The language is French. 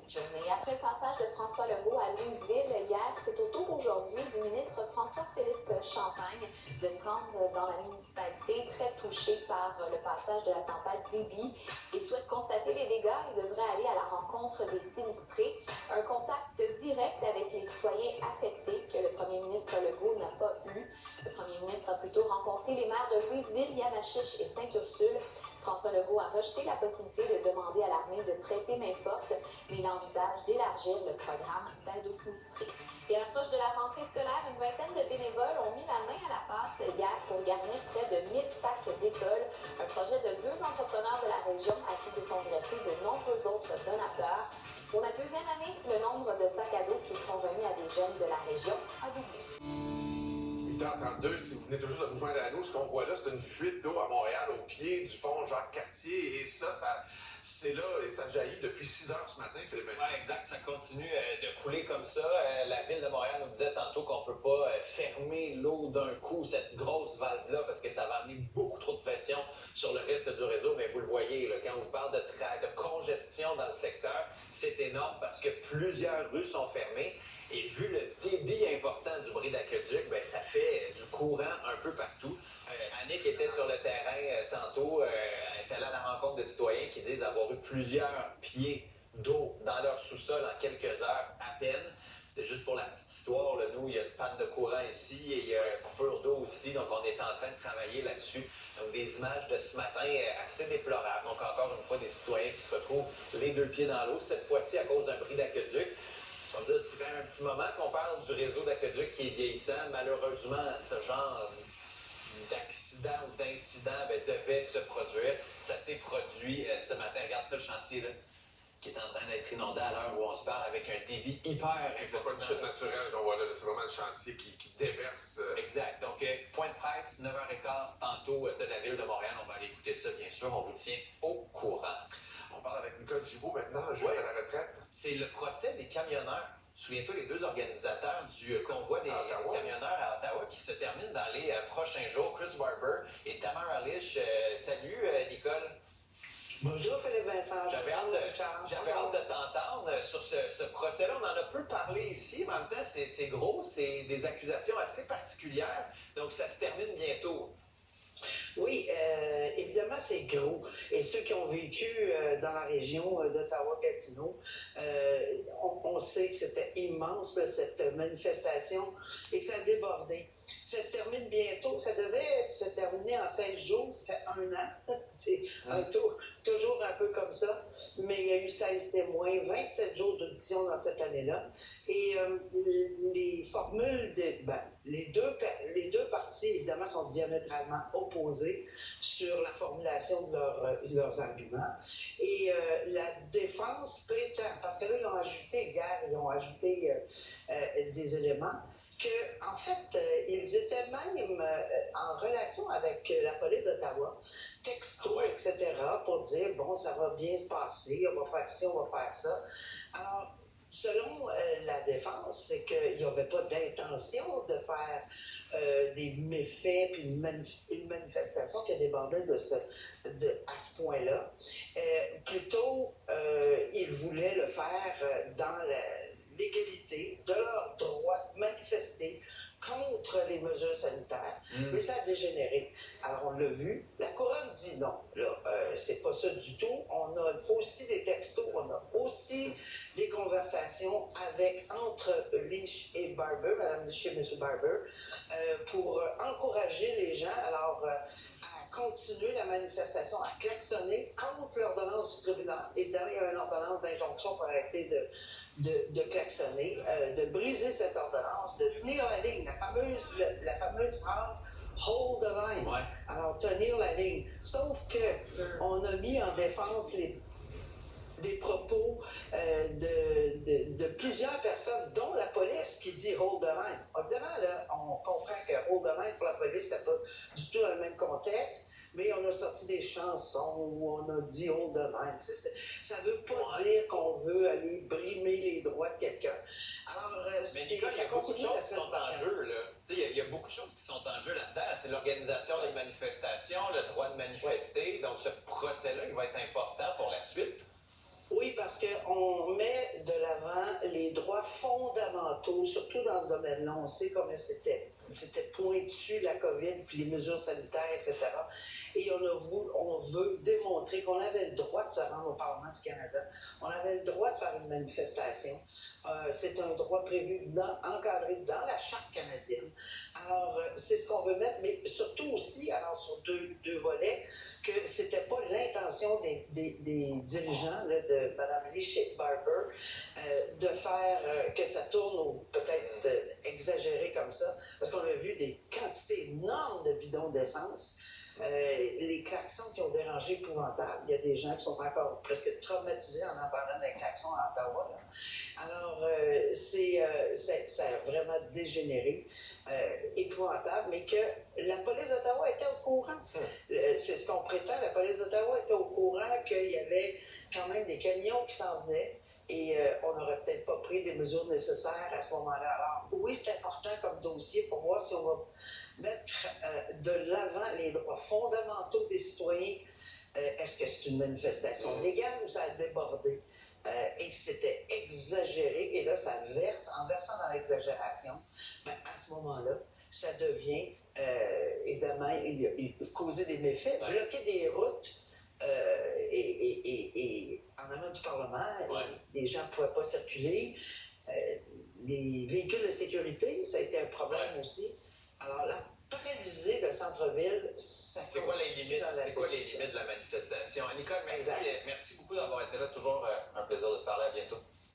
journée. Après le passage de François Legault à Louisville hier, c'est au tour aujourd'hui du ministre François-Philippe Champagne de se rendre dans la municipalité très touchée par le passage de la tempête Débby. Il souhaite constater les dégâts et devrait aller à la rencontre des sinistrés. Un contact direct avec les citoyens affectés que le premier ministre Legault n'a pas eu. Le premier ministre a plutôt rencontré les maires de Louisville, Yamachiche et Sainte-Ursule. François Legault a rejeté la possibilité de demander à l'armée de prêter main forte, mais il envisage d'élargir le programme d'aide aux sinistrés. Et à l'approche de la rentrée scolaire, une vingtaine de bénévoles ont mis la main à la pâte hier pour garnir près de 1000 sacs d'école. Un projet de 2 entrepreneurs de la région à qui se sont greffés de nombreux autres donateurs. Pour la deuxième année, le nombre de sacs à dos qui seront remis à des jeunes de la région a doublé. 8h32, si vous venez tout juste de nous joindre à nous, ce qu'on voit là, c'est une fuite d'eau à Montréal au pied du pont Jacques-Cartier. Et ça c'est là et ça jaillit depuis 6 heures ce matin, Philippe Vincent. Oui, exact. Ça continue de couler comme ça. La ville de Montréal nous disait tantôt qu'on ne peut pas fermer l'eau d'un coup, cette grosse valve-là, parce que ça va amener beaucoup trop de pression sur le reste du réseau. Mais vous le voyez, là, quand on vous parle de congestion dans le secteur, c'est énorme parce que plusieurs rues sont fermées. Et vu le débit important du bris d'aqueduc, ben, ça fait du courant un peu partout. Annick était sur le terrain tantôt, elle est allée à la rencontre des citoyens qui disent avoir eu plusieurs pieds d'eau dans leur sous-sol en quelques heures à peine. C'est juste pour la petite histoire, là, nous, il y a une panne de courant ici et il y a une coupure d'eau aussi, donc on est en train de travailler là-dessus. Donc des images de ce matin assez déplorables. Donc encore une fois, des citoyens qui se retrouvent les 2 pieds dans l'eau, cette fois-ci à cause d'un bris d'aqueduc. Ça fait quand même un petit moment qu'on parle du réseau d'aqueduc qui est vieillissant. Malheureusement, ce genre d'accident ou d'incident devait se produire. Ça s'est produit ce matin. Regarde ça, le chantier là, qui est en train d'être inondé à l'heure où on se parle avec un débit hyper. C'est pas une chute naturelle qu'on voit là, c'est vraiment le chantier qui déverse. Exact. Donc, point de presse, 9h15 tantôt de la ville de Montréal. On va aller écouter ça, bien sûr. On vous tient au courant. On parle avec Nicole Gibault maintenant, jeune à la retraite. C'est le procès des camionneurs. Souviens-toi, les 2 organisateurs du convoi des camionneurs à Ottawa qui se termine dans les prochains jours. Chris Barber et Tamar Alish. Salut, Nicole. Bonjour, Philippe Vincent. J'avais hâte de t'entendre sur ce procès-là. On en a peu parlé ici, mais en même temps, c'est gros. C'est des accusations assez particulières. Donc, ça se termine bientôt. Oui, évidemment, c'est gros. Et ceux qui ont vécu dans la région d'Ottawa-Gatineau, on sait que c'était immense, là, cette manifestation, et que ça a débordé. Ça se termine bientôt. Ça devait se terminer en 16 jours. Ça fait 1 an. C'est toujours un peu comme ça. Mais il y a eu 16 témoins, 27 jours d'audition dans cette année-là. Et les formules, les deux parties, évidemment, sont diamétralement opposées sur la formulation de leurs arguments. Et la défense prétend, parce que là, ils ont ajouté des éléments, que, en fait, ils étaient même en relation avec la police d'Ottawa, texto, etc., pour dire, bon, ça va bien se passer, on va faire ci, on va faire ça. Alors, selon la défense, c'est qu'il n'y avait pas d'intention de faire des méfaits, puis une manifestation qui a débordé à ce point-là. Plutôt, ils voulaient le faire dans l'égalité de leur droit de manifester contre les mesures sanitaires, mais ça a dégénéré. Alors, on l'a vu, la couronne dit non. Là, c'est pas ça du tout. On a aussi des textos, on a aussi des conversations entre Leach et Barber, Mme Leach et M. Barber, pour encourager les gens, alors, à continuer la manifestation, à klaxonner contre l'ordonnance du tribunal. Évidemment, il y a une ordonnance d'injonction pour arrêter de klaxonner, de briser cette ordonnance, de tenir la ligne, la fameuse phrase « hold the line ». Ouais. Alors, tenir la ligne. Sauf qu'on a mis en défense des propos de plusieurs personnes, dont la police qui dit « hold the line ». Évidemment, là, on comprend que « hold the line » pour la police, c'était pas du tout dans le même contexte, mais on a sorti des chansons où on a dit « hold the line ». Ça veut pas dire qu'on veut aller brimer les droits de quelqu'un. Alors, mais Nicole, il y a beaucoup de choses qui sont en jeu, là. Il y a beaucoup de choses qui sont en jeu là-dedans. C'est l'organisation des manifestations, le droit de manifester. Donc, ce procès-là, il va être important pour la suite. Oui, parce qu'on met fondamentaux, surtout dans ce domaine-là. On sait comment c'était pointu, la COVID, puis les mesures sanitaires, etc. Et on veut démontrer qu'on avait le droit de se rendre au Parlement du Canada. On avait le droit de faire une manifestation. C'est un droit prévu, encadré dans la Charte canadienne. Alors, c'est ce qu'on veut mettre, mais surtout aussi, alors sur deux volets, que c'était pas l'intention des dirigeants là, de Mme Lee Shea Barber de faire que ça tourne peut-être exagéré comme ça, parce qu'on a vu des quantités énormes de bidons d'essence. Les klaxons qui ont dérangé épouvantables. Il y a des gens qui sont encore presque traumatisés en entendant des klaxons à Ottawa. Là. Alors, ça a vraiment dégénéré, épouvantable, mais que la police d'Ottawa était au courant. C'est ce qu'on prétend, la police d'Ottawa était au courant qu'il y avait quand même des camions qui s'en venaient. Et on n'aurait peut-être pas pris les mesures nécessaires à ce moment-là. Alors, oui, c'est important comme dossier pour voir si on va mettre de l'avant les droits fondamentaux des citoyens. Est-ce que c'est une manifestation légale ou ça a débordé? Et que c'était exagéré. Et là, ça verse, en versant dans l'exagération, à ce moment-là, ça devient, évidemment, il peut causer des méfaits, bloquer des routes. Et en amont du Parlement, les gens ne pouvaient pas circuler. Les véhicules de sécurité, ça a été un problème aussi. Alors là, paralyser le centre-ville, ça c'est quoi les limites de la manifestation? Nicole, merci beaucoup d'avoir été là. Toujours un plaisir de te parler. À bientôt.